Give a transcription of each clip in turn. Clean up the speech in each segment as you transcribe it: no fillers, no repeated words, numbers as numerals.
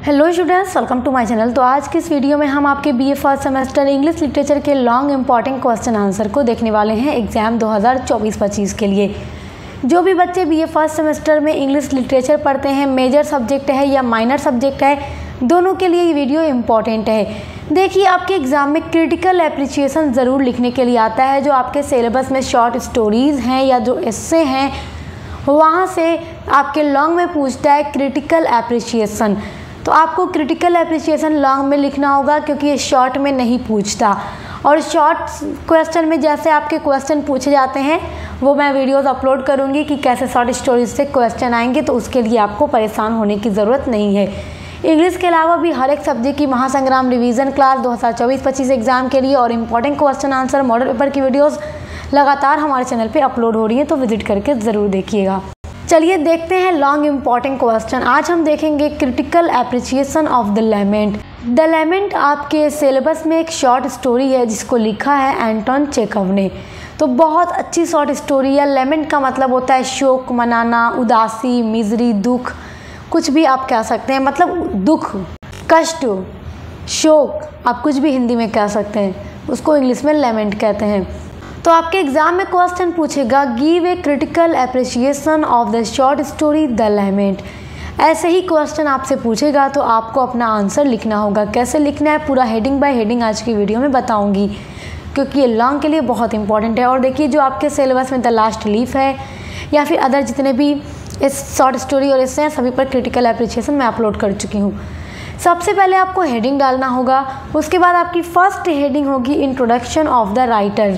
Hello students, welcome to my channel. तो आज के इस वीडियो में हम आपके BA first semester English literature के लॉन्ग इंपॉर्टेंट क्वेश्चन आंसर को देखने वाले हैं एग्जाम 2024-25 के लिए। जो भी बच्चे बीए फर्स्ट सेमेस्टर में इंग्लिश लिटरेचर पढ़ते हैं, मेजर सब्जेक्ट है या माइनर सब्जेक्ट है, दोनों के लिए ये वीडियो इम्पॉर्टेंट है। देखिए, आपके एग्ज़ाम में क्रिटिकल एप्रिसिएशन ज़रूर लिखने के लिए आता है। जो आपके सिलेबस में शॉर्ट स्टोरीज़ हैं या जो एस्से हैं, वहाँ से आपके लॉन्ग में पूछता है क्रिटिकल एप्रिसिएशन। तो आपको क्रिटिकल एप्रिसिएशन लॉन्ग में लिखना होगा, क्योंकि ये शॉर्ट में नहीं पूछता। और शॉर्ट क्वेश्चन में जैसे आपके क्वेश्चन पूछे जाते हैं, वो मैं वीडियोस अपलोड करूँगी कि कैसे शॉर्ट स्टोरीज से क्वेश्चन आएंगे, तो उसके लिए आपको परेशान होने की ज़रूरत नहीं है। इंग्लिश के अलावा भी हर एक सब्जेक्ट की महासंग्राम रिवीजन क्लास 2024-25 एग्जाम के लिए और important question answer model paper की वीडियोज़ लगातार हमारे चैनल पर अपलोड हो रही हैं, तो विजिट करके ज़रूर देखिएगा। चलिए देखते हैं लॉन्ग इंपॉर्टेंट क्वेश्चन। आज हम देखेंगे critical appreciation of the lament. The lament आपके सिलेबस में एक शॉर्ट स्टोरी है जिसको लिखा है एंटोन चेखव ने। तो बहुत अच्छी शॉर्ट स्टोरी है। लेमेंट का मतलब होता है शोक मनाना, उदासी, मिजरी, दुख, कुछ भी आप कह सकते हैं। मतलब दुख, कष्ट, शोक, आप कुछ भी हिंदी में कह सकते हैं, उसको इंग्लिश में लेमेंट कहते हैं। तो आपके एग्जाम में क्वेश्चन पूछेगा, give a critical appreciation of the short story the lament. ऐसे ही क्वेश्चन आपसे पूछेगा, तो आपको अपना आंसर लिखना होगा। कैसे लिखना है, पूरा हेडिंग बाय हेडिंग आज की वीडियो में बताऊंगी, क्योंकि ये लॉन्ग के लिए बहुत इंपॉर्टेंट है। और देखिए, जो आपके सिलेबस में द लास्ट लीफ है या फिर अदर जितने भी इस शॉर्ट स्टोरी और इससे सभी पर क्रिटिकल एप्रिसिएशन मैं अपलोड कर चुकी हूँ। सबसे पहले आपको हेडिंग डालना होगा। उसके बाद आपकी फर्स्ट हेडिंग होगी इंट्रोडक्शन ऑफ द राइटर।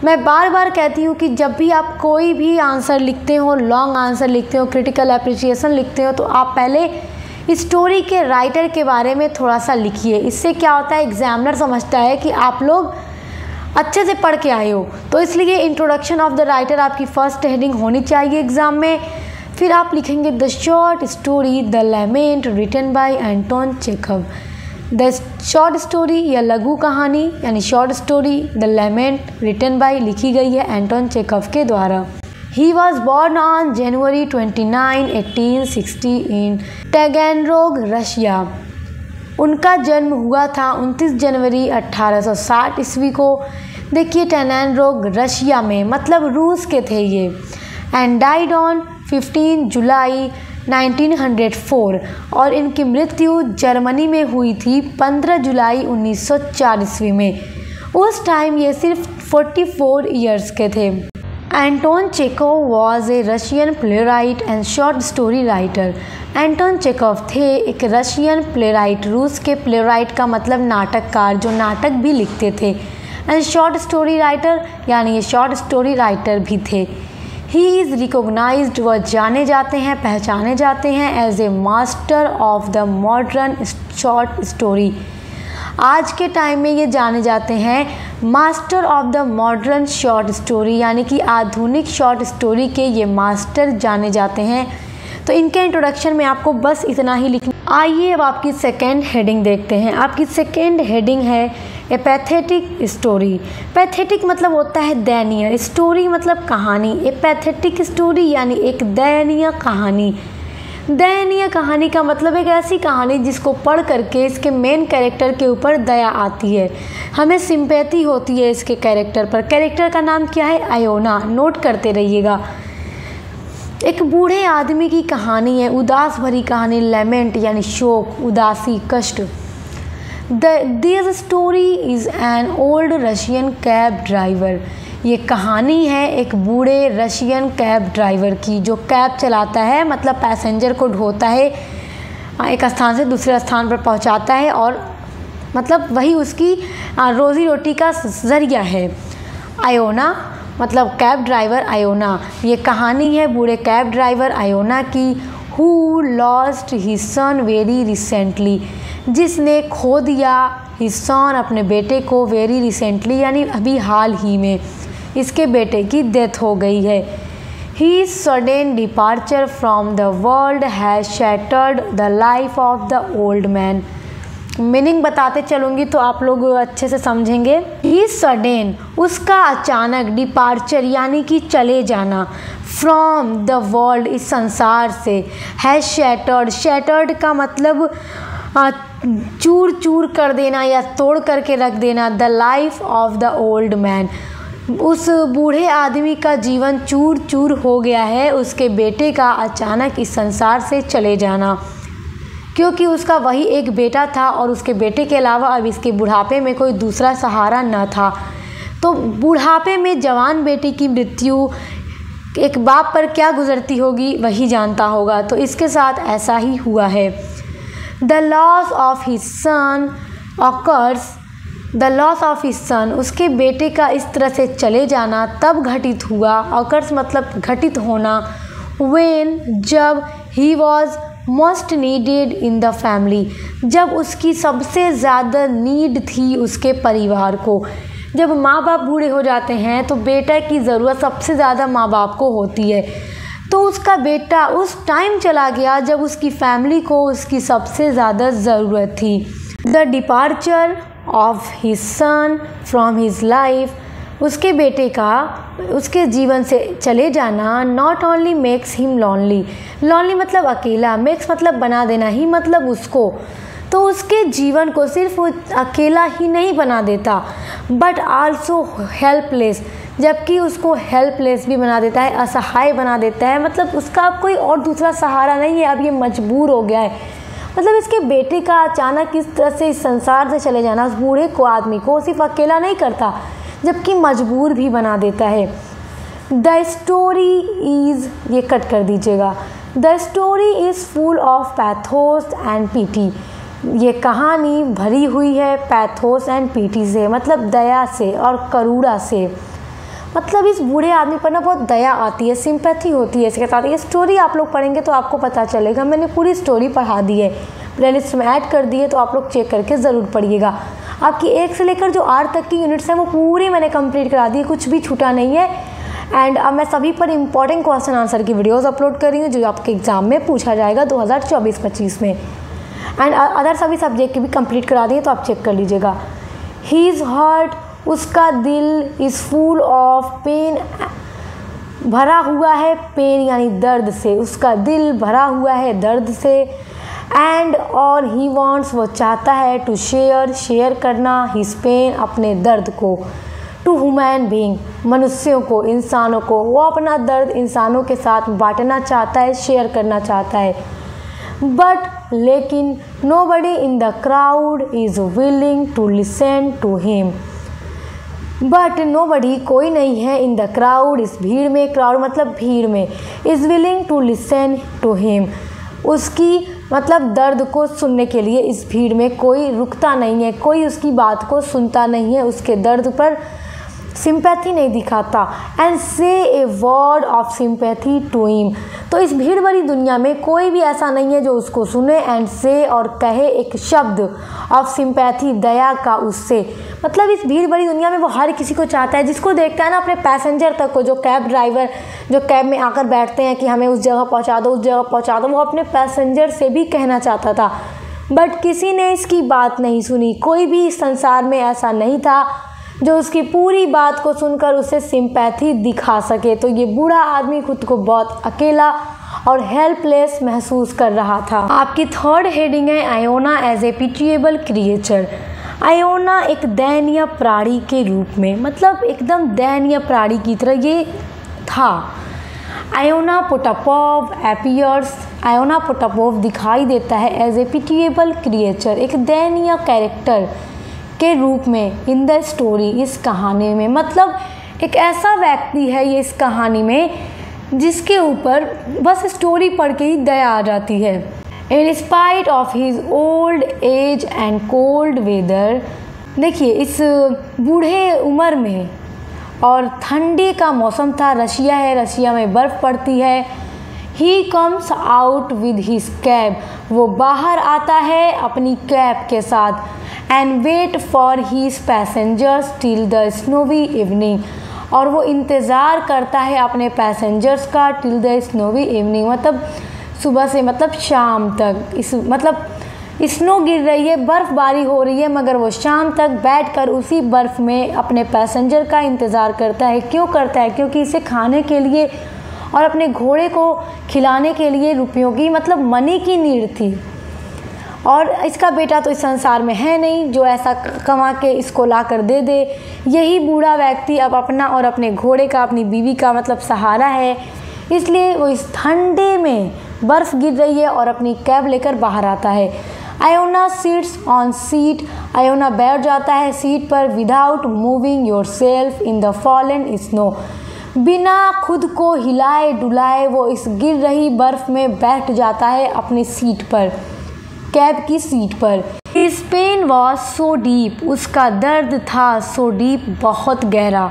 मैं बार बार कहती हूँ कि जब भी आप कोई भी आंसर लिखते हो, लॉन्ग आंसर लिखते हो, क्रिटिकल एप्रिसिएशन लिखते हो, तो आप पहले स्टोरी के राइटर के बारे में थोड़ा सा लिखिए। इससे क्या होता है, एग्जामिनर समझता है कि आप लोग अच्छे से पढ़ के आए हो। तो इसलिए इंट्रोडक्शन ऑफ द राइटर आपकी फर्स्ट हेडिंग होनी चाहिए एग्ज़ाम में। फिर आप लिखेंगे the short story the lament written by Anton Chekhov. The short story या लघु कहानी यानी short story the lament written by लिखी गई है एंटोन चेखव के द्वारा। He was born on January 29, 1860 in Taganrog, Russia. उनका जन्म हुआ था 29 जनवरी 1860 ईस्वी को। देखिए, टैगेनरोग रशिया में, मतलब रूस के थे ये। एंड डाइड ऑन 15 जुलाई 1904। और इनकी मृत्यु जर्मनी में हुई थी 15 जुलाई 1904 ईस्वी में। उस टाइम ये सिर्फ 44 ईयर्स के थे। Anton Chekhov was a Russian playwright and short story writer. Anton Chekhov थे एक रशियन प्लेराइट। रूस के प्लेराइट का मतलब नाटककार, जो नाटक भी लिखते थे। एंड शॉर्ट स्टोरी राइटर यानी ये शॉर्ट स्टोरी राइटर भी थे। ही इज़ रिकोगनाइज्ड, वह जाने जाते हैं, पहचाने जाते हैं as a master of the modern short story. आज के टाइम में ये जाने जाते हैं master of the modern short story, यानी कि आधुनिक शॉर्ट स्टोरी के ये मास्टर जाने जाते हैं। तो इनके इंट्रोडक्शन में आपको बस इतना ही लिखना। आइए अब आपकी सेकेंड हेडिंग देखते हैं। आपकी सेकेंड हेडिंग है ए पैथेटिक स्टोरी। पैथेटिक मतलब होता है दयनीय, स्टोरी मतलब कहानी। ए पैथेटिक स्टोरी यानी एक दयनीय कहानी। दयनीय कहानी का मतलब एक ऐसी कहानी जिसको पढ़ करके इसके मेन कैरेक्टर के ऊपर दया आती है, हमें सिंपैथी होती है इसके कैरेक्टर पर। कैरेक्टर का नाम क्या है, आयोना। नोट करते रहिएगा। एक बूढ़े आदमी की कहानी है, उदास भरी कहानी। लेमेंट यानी शोक, उदासी, कष्ट। This story is an old Russian cab driver. ये कहानी है एक बूढ़े रशियन कैब ड्राइवर की, जो कैब चलाता है, मतलब पैसेंजर को ढोता है, एक स्थान से दूसरे स्थान पर पहुंचाता है, और मतलब वही उसकी रोज़ी रोटी का ज़रिया है। आयोना मतलब कैब ड्राइवर आयोना। ये कहानी है बूढ़े कैब ड्राइवर आयोना की। Who lost his son very recently, जिसने खो दिया हिज सन अपने बेटे को, वेरी रिसेंटली यानी अभी हाल ही में इसके बेटे की डेथ हो गई है। He sudden departure from the world has shattered the life of the old man. Meaning बताते चलूँगी तो आप लोग अच्छे से समझेंगे। ही सडन, उसका अचानक, डिपार्चर यानी कि चले जाना, फ्रॉम द वर्ल्ड, इस संसार से, है शैटर्ड, शैटर्ड का मतलब चूर चूर कर देना या तोड़ करके रख देना, the life of the old man, उस बूढ़े आदमी का जीवन चूर चूर हो गया है, उसके बेटे का अचानक इस संसार से चले जाना, क्योंकि उसका वही एक बेटा था और उसके बेटे के अलावा अब इसके बुढ़ापे में कोई दूसरा सहारा न था। तो बुढ़ापे में जवान बेटे की मृत्यु एक बाप पर क्या गुजरती होगी वही जानता होगा। तो इसके साथ ऐसा ही हुआ है। The loss of his son occurs, the loss of his son, उसके बेटे का इस तरह से चले जाना तब घटित हुआ, ऑकर्स मतलब घटित होना, व्हेन, जब, he was most needed in the family, जब उसकी सबसे ज़्यादा नीड थी उसके परिवार को। जब माँ बाप बूढ़े हो जाते हैं तो बेटा की ज़रूरत सबसे ज़्यादा माँ बाप को होती है। तो उसका बेटा उस टाइम चला गया जब उसकी फैमिली को उसकी सबसे ज़्यादा ज़रूरत थी। The departure of his sun from his life, उसके बेटे का उसके जीवन से चले जाना, not only makes him lonely, lonely मतलब अकेला, मेक्स मतलब बना देना, ही मतलब उसको, तो उसके जीवन को सिर्फ अकेला ही नहीं बना देता बट आल्सो हेल्पलेस, जबकि उसको हेल्पलेस भी बना देता है, असहाय बना देता है। मतलब उसका अब कोई और दूसरा सहारा नहीं है, अब ये मजबूर हो गया है। मतलब इसके बेटे का अचानक इस तरह से इस संसार से चले जाना उस बूढ़े को आदमी को सिर्फ अकेला नहीं करता जबकि मजबूर भी बना देता है। द स्टोरी इज़, ये कट कर दीजिएगा, the story is full of pathos and PT, ये कहानी भरी हुई है पैथोस एंड पीटी से, मतलब दया से और करुणा से। मतलब इस बूढ़े आदमी पर ना बहुत दया आती है, सिंपैथी होती है इसके साथ। ये स्टोरी आप लोग पढ़ेंगे तो आपको पता चलेगा, मैंने पूरी स्टोरी पढ़ा दी है, प्लेलिस्ट में ऐड कर दी है, तो आप लोग चेक करके ज़रूर पढ़िएगा। आपकी 1 से लेकर जो 8 तक की यूनिट्स हैं वो पूरी मैंने कंप्लीट करा दी है, कुछ भी छूटा नहीं है। एंड अब मैं सभी पर इंपॉर्टेंट क्वेश्चन आंसर की वीडियोज़ अपलोड कर रही हूँ जो आपके एग्ज़ाम में पूछा जाएगा 2024-25 में। एंड अदर सभी सब्जेक्ट की भी कंप्लीट करा दी है, तो आप चेक कर लीजिएगा। ही इज़ हर्ट, उसका दिल, इज़ फुल ऑफ पेन, भरा हुआ है पेन यानी दर्द से, उसका दिल भरा हुआ है दर्द से। एंड और ही वॉन्ट्स, वो चाहता है, टू शेयर करना, हिज पेन, अपने दर्द को, टू ह्यूमन बीइंग, मनुष्यों को, इंसानों को, वो अपना दर्द इंसानों के साथ बांटना चाहता है, शेयर करना चाहता है। बट लेकिन nobody in the crowd is willing to listen to him, but nobody, कोई नहीं है, इन द क्राउड, इस भीड़ में, क्राउड मतलब भीड़ में, is willing to listen to him, उसकी मतलब दर्द को सुनने के लिए इस भीड़ में कोई रुकता नहीं है, कोई उसकी बात को सुनता नहीं है, उसके दर्द पर सिंपैथी नहीं दिखाता। And say a word of sympathy to him, तो इस भीड़ भरी दुनिया में कोई भी ऐसा नहीं है जो उसको सुने एंड से और कहे एक शब्द ऑफ सिंपैथी, दया का उससे। मतलब इस भीड़ भरी दुनिया में वो हर किसी को चाहता है, जिसको देखता है ना, अपने पैसेंजर तक को, जो कैब ड्राइवर जो कैब में आकर बैठते हैं कि हमें उस जगह पहुंचा दो, उस जगह पहुंचा दो, वो अपने पैसेंजर से भी कहना चाहता था, बट किसी ने इसकी बात नहीं सुनी। कोई भी इस संसार में ऐसा नहीं था जो उसकी पूरी बात को सुनकर उसे सिंपैथी दिखा सके। तो ये बूढ़ा आदमी खुद को बहुत अकेला और हेल्पलेस महसूस कर रहा था। आपकी 3rd हेडिंग है Iona as a pitiable creature. Iona एक दयनीय प्राणी के रूप में, मतलब एकदम दयनीय प्राणी की तरह ये था। आयोना पोटापोव अपीयर्स, आयोना पोटापोव दिखाई देता है एज ए पिटिएबल क्रिएचर, एक दयनीय कैरेक्टर के रूप में इन द स्टोरी, इस कहानी में। मतलब एक ऐसा व्यक्ति है ये इस कहानी में जिसके ऊपर बस स्टोरी पढ़ के ही दया आ जाती है। In spite of his old age and cold weather, देखिए इस बूढ़े उम्र में और ठंडी का मौसम था, रशिया है, रशिया में बर्फ़ पड़ती है। He comes out with his cab, वो बाहर आता है अपनी कैब के साथ। And wait for his passengers till the snowy evening, और वो इंतज़ार करता है अपने पैसेंजर्स का टिल द स्नोवी इवनिंग, मतलब सुबह से मतलब शाम तक, इस मतलब स्नो गिर रही है, बर्फ़बारी हो रही है, मगर वो शाम तक बैठकर उसी बर्फ़ में अपने पैसेंजर का इंतज़ार करता है। क्यों करता है? क्योंकि इसे खाने के लिए और अपने घोड़े को खिलाने के लिए रुपयों की मतलब मनी की नीड थी। और इसका बेटा तो इस संसार में है नहीं जो ऐसा कमा के इसको ला कर दे दे। यही बूढ़ा व्यक्ति अब अपना और अपने घोड़े का, अपनी बीवी का मतलब सहारा है। इसलिए वो इस ठंडे में, बर्फ़ गिर रही है, और अपनी कैब लेकर बाहर आता है। Iona sits on seat, Iona बैठ जाता है सीट पर। Without moving your self in the fallen snow, बिना खुद को हिलाए डुलाए वो इस गिर रही बर्फ़ में बैठ जाता है अपनी सीट पर, कैब की सीट पर। His pain was so deep, उसका दर्द था so deep, बहुत गहरा,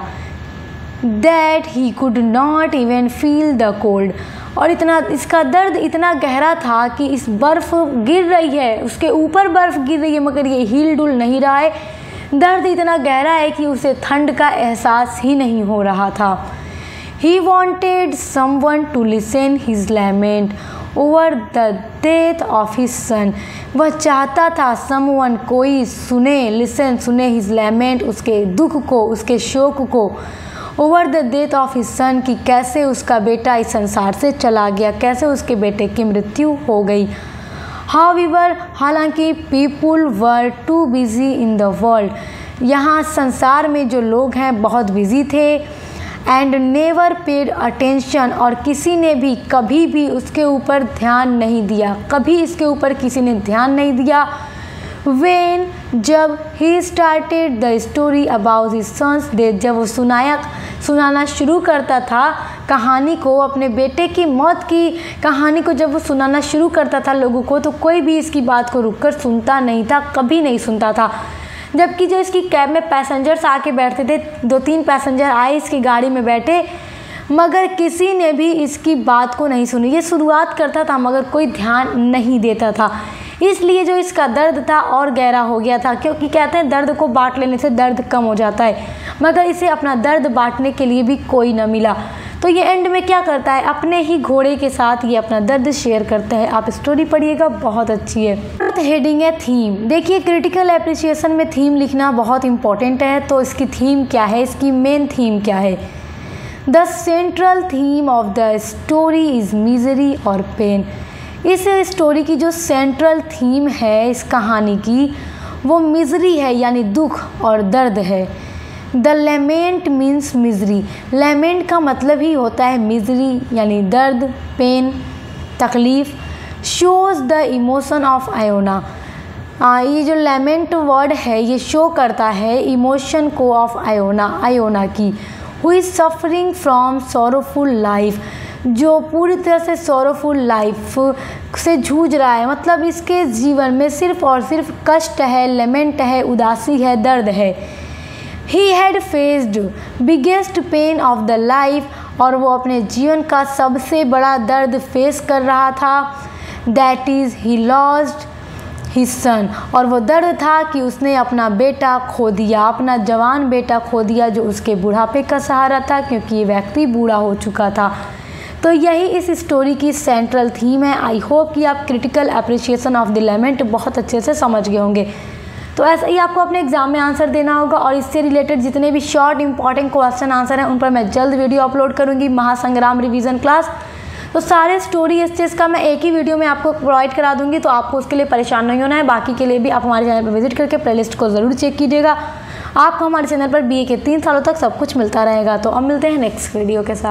that he could not even feel the cold, और इसका दर्द इतना गहरा था कि इस बर्फ़ गिर रही है, उसके ऊपर बर्फ़ गिर रही है, मगर ये हिल डुल नहीं रहा है। दर्द इतना गहरा है कि उसे ठंड का एहसास ही नहीं हो रहा था। He wanted someone to listen his lament over the death of his son, वह चाहता था someone, कोई सुने, listen सुने, his lament, उसके दुख को, उसके शोक को, over the death of his son, कि कैसे उसका बेटा इस संसार से चला गया, कैसे उसके बेटे की मृत्यु हो गई। However, हालांकि people were too busy in the world, यहाँ संसार में जो लोग हैं बहुत बिजी थे। एंड नेवर पेड अटेंशन, और किसी ने भी कभी भी उसके ऊपर ध्यान नहीं दिया, कभी इसके ऊपर किसी ने ध्यान नहीं दिया। वेन, जब he started the story about his son's death, जब वो सुनाना शुरू करता था कहानी को, अपने बेटे की मौत की कहानी को जब वो सुनाना शुरू करता था लोगों को, तो कोई भी इसकी बात को रुककर सुनता नहीं था, कभी नहीं सुनता था। जबकि जो इसकी कैब में पैसेंजर्स आके बैठते थे, 2-3 पैसेंजर आए इसकी गाड़ी में बैठे, मगर किसी ने भी इसकी बात को नहीं सुनी। ये शुरुआत करता था मगर कोई ध्यान नहीं देता था। इसलिए जो इसका दर्द था और गहरा हो गया था, क्योंकि कहते हैं दर्द को बांट लेने से दर्द कम हो जाता है, मगर इसे अपना दर्द बांटने के लिए भी कोई न मिला। तो ये एंड में क्या करता है, अपने ही घोड़े के साथ ये अपना दर्द शेयर करता है। आप स्टोरी पढ़िएगा, बहुत अच्छी है। हेडिंग है थीम। देखिए, क्रिटिकल एप्रिसिएशन में थीम लिखना बहुत इंपॉर्टेंट है। तो इसकी थीम क्या है, इसकी मेन थीम क्या है? The central theme of the story is misery और पेन। इस स्टोरी की जो सेंट्रल थीम है इस कहानी की, वो मिजरी है, यानी दुख और दर्द है। The lament means misery, lament का मतलब ही होता है मिजरी यानी दर्द, पेन, तकलीफ़। Shows the emotion of Iona, ये जो लेमेंट वर्ड है ये शो करता है इमोशन को ऑफ आयोना की। Who is suffering from sorrowful life, जो पूरी तरह से सोरोफुल लाइफ से जूझ रहा है, मतलब इसके जीवन में सिर्फ और सिर्फ कष्ट है, लेमेंट है, उदासी है, दर्द है। He had faced biggest pain of the life, और वो अपने जीवन का सबसे बड़ा दर्द फेस कर रहा था। That is he lost his son, और वो दर्द था कि उसने अपना बेटा खो दिया, अपना जवान बेटा खो दिया जो उसके बुढ़ापे का सहारा था, क्योंकि ये व्यक्ति बूढ़ा हो चुका था। तो यही इस स्टोरी की सेंट्रल थीम है। आई होप कि आप critical appreciation of the lament बहुत अच्छे से समझ गए होंगे। तो ऐसा ही आपको अपने एग्जाम में आंसर देना होगा, और इससे रिलेटेड जितने भी शॉर्ट इंपॉर्टेंट क्वेश्चन आंसर हैं उन पर मैं जल्द वीडियो अपलोड करूंगी, महासंग्राम रिवीजन क्लास। तो सारे स्टोरी इस चीज़ का मैं एक ही वीडियो में आपको प्रोवाइड करा दूंगी, तो आपको उसके लिए परेशान नहीं होना है। बाकी के लिए भी आप हमारे चैनल पर विजिट करके प्लेलिस्ट को ज़रूर चेक कीजिएगा। आपको हमारे चैनल पर BA के 3 सालों तक सब कुछ मिलता रहेगा। तो अब मिलते हैं नेक्स्ट वीडियो के साथ।